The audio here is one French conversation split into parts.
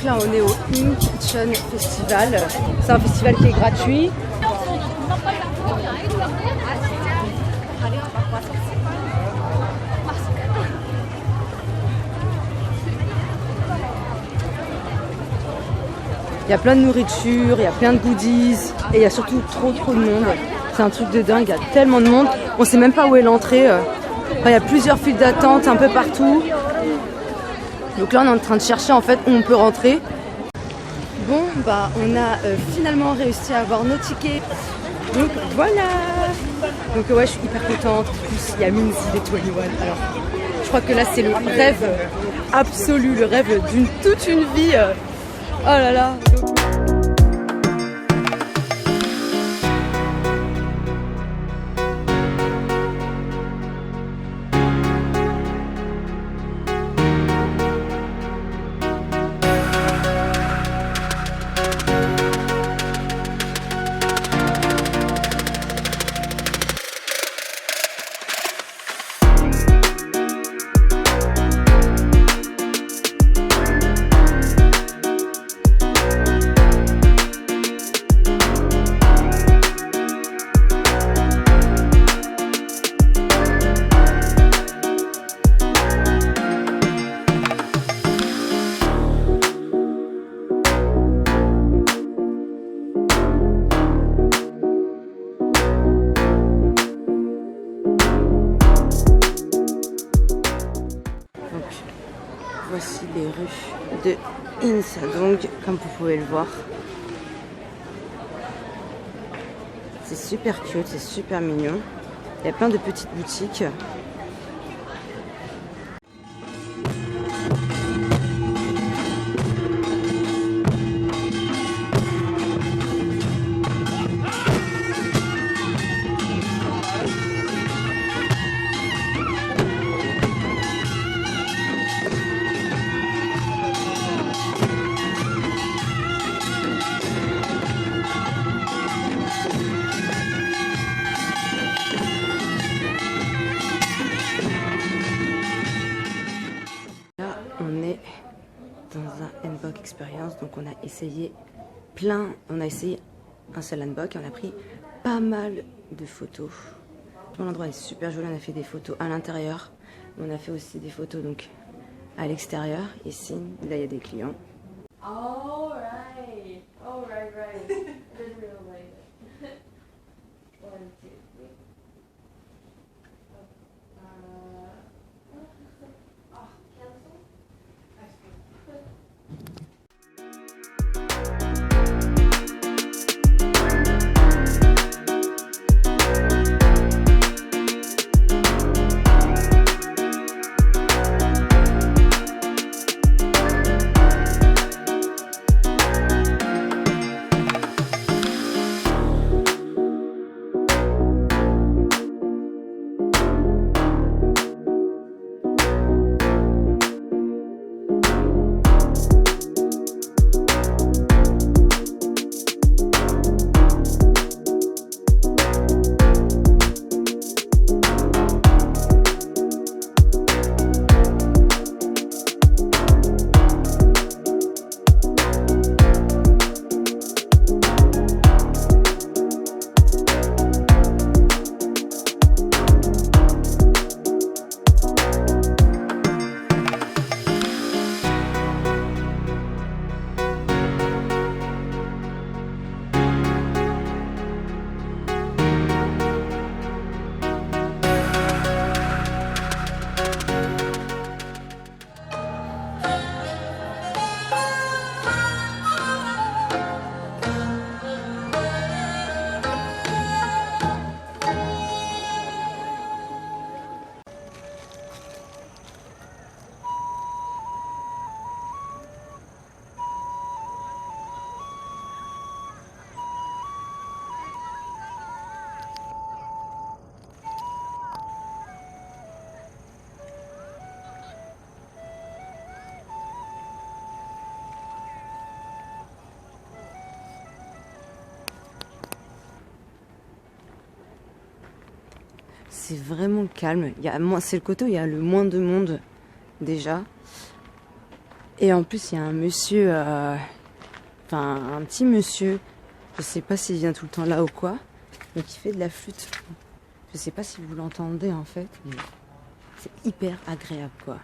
Donc là on est au In-Kitchen Festival. C'est un festival qui est gratuit. Il y a plein de nourriture, il y a plein de goodies et il y a surtout trop de monde. C'est un truc de dingue, il y a tellement de monde. On sait même pas où est l'entrée. Enfin, il y a plusieurs files d'attente un peu partout. Donc là on est en train de chercher en fait où on peut rentrer. Bon bah on a finalement réussi à avoir nos tickets. Donc voilà. Donc ouais je suis hyper contente. En plus il y a Minzy des 21. Alors je crois que là c'est le rêve absolu, le rêve d'une toute une vie. Oh là là. Voici les rues de Insadong, comme vous pouvez le voir. C'est super cute, c'est super mignon. Il y a plein de petites boutiques. On est dans un handbok expérience, donc on a essayé un seul handbok et on a pris pas mal de photos. L'endroit est super joli, on a fait des photos à l'intérieur, on a fait aussi des photos donc à l'extérieur. Ici, là il y a des clients. Oh right. Didn't realize it. 1, 2, 3. Cancel. C'est vraiment calme. C'est le côté où il y a le moins de monde déjà. Et en plus, il y a un monsieur, enfin un petit monsieur, je sais pas s'il vient tout le temps là ou quoi, mais qui fait de la flûte. Je sais pas si vous l'entendez en fait, mais c'est hyper agréable quoi.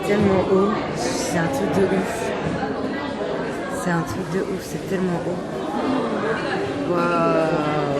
Tellement haut, c'est un truc de ouf. C'est un truc de ouf, c'est tellement haut. Waouh.